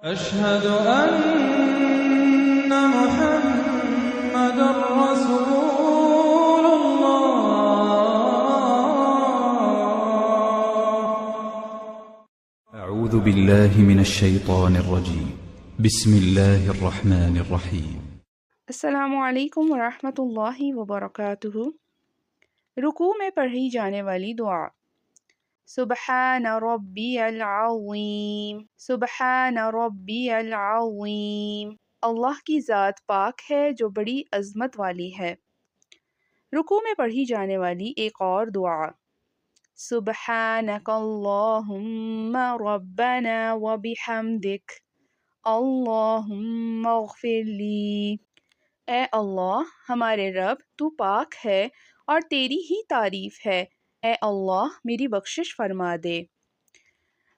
أشهد أن محمد رسول الله. أعوذ بالله من الشيطان الرجيم. بسم الله الرحمن الرحيم. السلام علیکم ورحمۃ اللہ وبرکاتہ۔ رکوع میں پڑھی جانے والی دعا۔ سبحان ربی العظیم، سبحان ربی العظیم۔ اللہ کی ذات پاک ہے جو بڑی عظمت والی ہے۔ رکوع میں پڑھی جانے والی ایک اور دعا۔ سبحانک اللہم ربنا وبحمدک اللہم اغفر لی۔ اے اللہ ہمارے رب تو پاک ہے اور تیری ہی تعریف ہے، اے اللہ میری بخشش فرما دے۔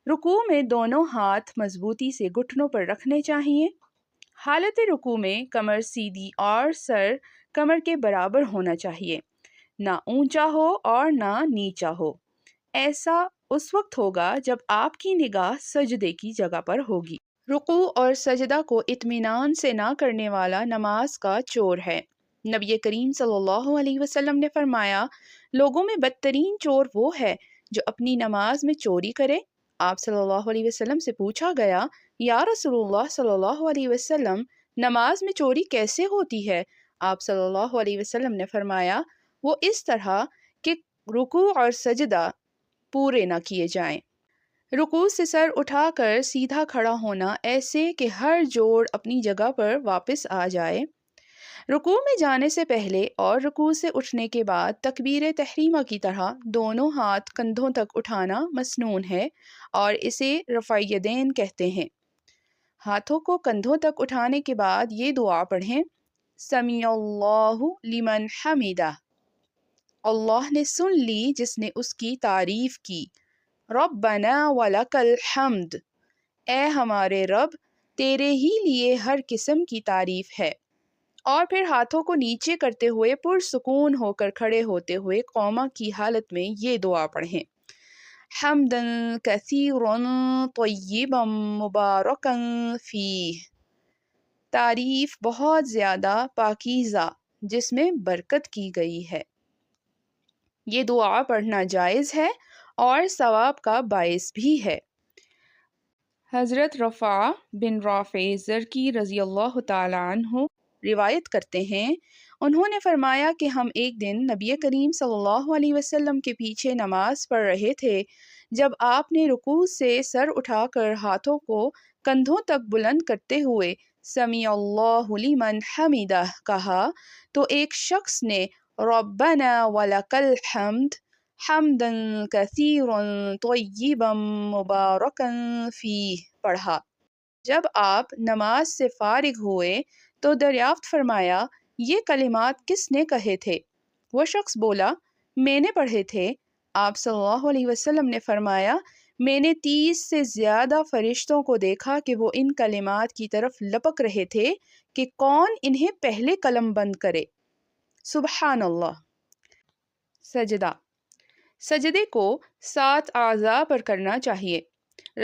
رکوع میں دونوں ہاتھ مضبوطی سے گھٹنوں پر رکھنے چاہیے۔ حالت رکوع میں کمر سیدھی اور سر کمر کے برابر ہونا چاہیے، نہ اونچا ہو اور نہ نیچا ہو۔ ایسا اس وقت ہوگا جب آپ کی نگاہ سجدے کی جگہ پر ہوگی۔ رکوع اور سجدہ کو اطمینان سے نہ کرنے والا نماز کا چور ہے۔ نبی کریم صلی اللہ علیہ وسلم نے فرمایا، لوگوں میں بدترین چور وہ ہے جو اپنی نماز میں چوری کرے۔ آپ صلی اللہ علیہ وسلم سے پوچھا گیا، یا رسول اللہ صلی اللہ علیہ وسلم نماز میں چوری کیسے ہوتی ہے؟ آپ صلی اللہ علیہ وسلم نے فرمایا، وہ اس طرح کہ رکوع اور سجدہ پورے نہ کیے جائیں۔ رکوع سے سر اٹھا کر سیدھا کھڑا ہونا ایسے کہ ہر جوڑ اپنی جگہ پر واپس آ جائے۔ رکوع میں جانے سے پہلے اور رکوع سے اٹھنے کے بعد تکبیر تحریمہ کی طرح دونوں ہاتھ کندھوں تک اٹھانا مسنون ہے اور اسے رفع یدین کہتے ہیں۔ ہاتھوں کو کندھوں تک اٹھانے کے بعد یہ دعا پڑھیں، سمیع اللہ لمن حمدہ، اللہ نے سن لی جس نے اس کی تعریف کی۔ ربنا ولک الحمد، اے ہمارے رب تیرے ہی لیے ہر قسم کی تعریف ہے۔ اور پھر ہاتھوں کو نیچے کرتے ہوئے پرسکون ہو کر کھڑے ہوتے ہوئے قوما کی حالت میں یہ دعا پڑھیں، حمدا کثیرا طیبا مبارکا فیہ، تعریف بہت زیادہ پاکیزہ جس میں برکت کی گئی ہے۔ یہ دعا پڑھنا جائز ہے اور ثواب کا باعث بھی ہے۔ حضرت رفاع بن رافع زرقی رضی اللہ تعالی عنہ روایت کرتے ہیں، انہوں نے فرمایا کہ ہم ایک دن نبی کریم صلی اللہ علیہ وسلم کے پیچھے نماز پڑھ رہے تھے۔ جب آپ نے رکوع سے سر اٹھا کر ہاتھوں کو کندھوں تک بلند کرتے ہوئے سمیع اللہ لمن حمدہ کہا تو ایک شخص نے ربنا ولک الحمد حمدا کثیرا طیبا مبارکا فیہ پڑھا۔ جب آپ نماز سے فارغ ہوئے تو دریافت فرمایا، یہ کلمات کس نے کہے تھے؟ وہ شخص بولا، میں نے پڑھے تھے۔ آپ صلی اللہ علیہ وسلم نے فرمایا، میں نے 30 سے زیادہ فرشتوں کو دیکھا کہ وہ ان کلمات کی طرف لپک رہے تھے کہ کون انہیں پہلے قلم بند کرے۔ سبحان اللہ۔ سجدہ۔ سجدے کو 7 اعضاء پر کرنا چاہیے۔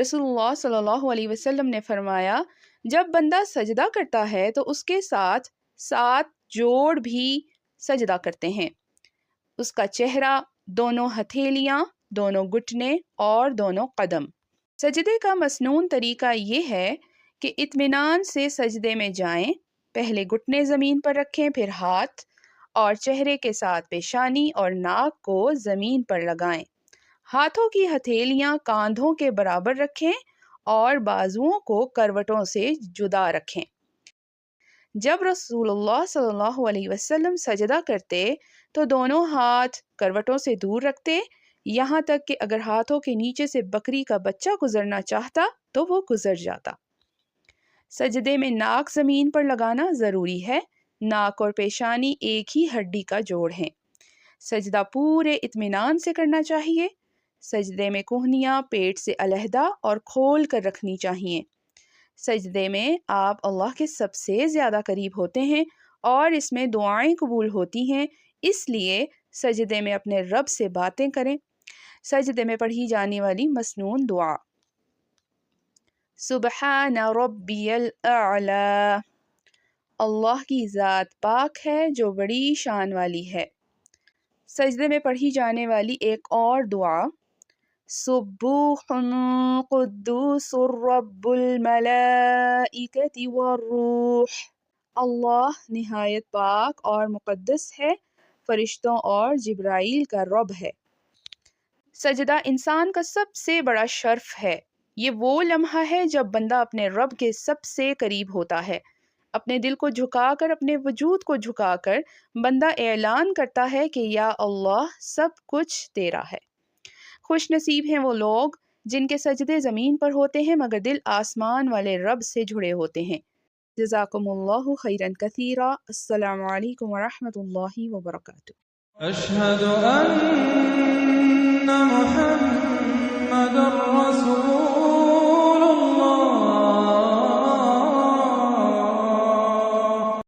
رسول اللہ صلی اللہ علیہ وسلم نے فرمایا، جب بندہ سجدہ کرتا ہے تو اس کے ساتھ 7 جوڑ بھی سجدہ کرتے ہیں، اس کا چہرہ، دونوں ہتھیلیاں، دونوں گھٹنے اور دونوں قدم۔ سجدے کا مسنون طریقہ یہ ہے کہ اطمینان سے سجدے میں جائیں، پہلے گھٹنے زمین پر رکھیں، پھر ہاتھ اور چہرے کے ساتھ پیشانی اور ناک کو زمین پر لگائیں۔ ہاتھوں کی ہتھیلیاں کاندھوں کے برابر رکھیں اور بازوؤں کو کروٹوں سے جدا رکھیں۔ جب رسول اللہ صلی اللہ علیہ وسلم سجدہ کرتے تو دونوں ہاتھ کروٹوں سے دور رکھتے، یہاں تک کہ اگر ہاتھوں کے نیچے سے بکری کا بچہ گزرنا چاہتا تو وہ گزر جاتا۔ سجدے میں ناک زمین پر لگانا ضروری ہے۔ ناک اور پیشانی ایک ہی ہڈی کا جوڑ ہیں۔ سجدہ پورے اطمینان سے کرنا چاہیے۔ سجدے میں کہنیاں پیٹ سے علیحدہ اور کھول کر رکھنی چاہیے۔ سجدے میں آپ اللہ کے سب سے زیادہ قریب ہوتے ہیں اور اس میں دعائیں قبول ہوتی ہیں، اس لیے سجدے میں اپنے رب سے باتیں کریں۔ سجدے میں پڑھی جانے والی مسنون دعا۔ سبحان ربی الاعلی، اللہ کی ذات پاک ہے جو بڑی شان والی ہے۔ سجدے میں پڑھی جانے والی ایک اور دعا، سبوح قدوس رب الملائکۃ والروح، اللہ نہایت پاک اور مقدس ہے، فرشتوں اور جبرائیل کا رب ہے۔ سجدہ انسان کا سب سے بڑا شرف ہے۔ یہ وہ لمحہ ہے جب بندہ اپنے رب کے سب سے قریب ہوتا ہے۔ اپنے دل کو جھکا کر، اپنے وجود کو جھکا کر بندہ اعلان کرتا ہے کہ یا اللہ سب کچھ تیرا ہے۔ خوش نصیب ہیں وہ لوگ جن کے سجدے زمین پر ہوتے ہیں مگر دل آسمان والے رب سے جڑے ہوتے ہیں۔ جزاکم اللہ خیرا کثیرا۔ السلام علیکم ورحمۃ اللہ وبرکاتہ۔ أشهد أن محمد رسول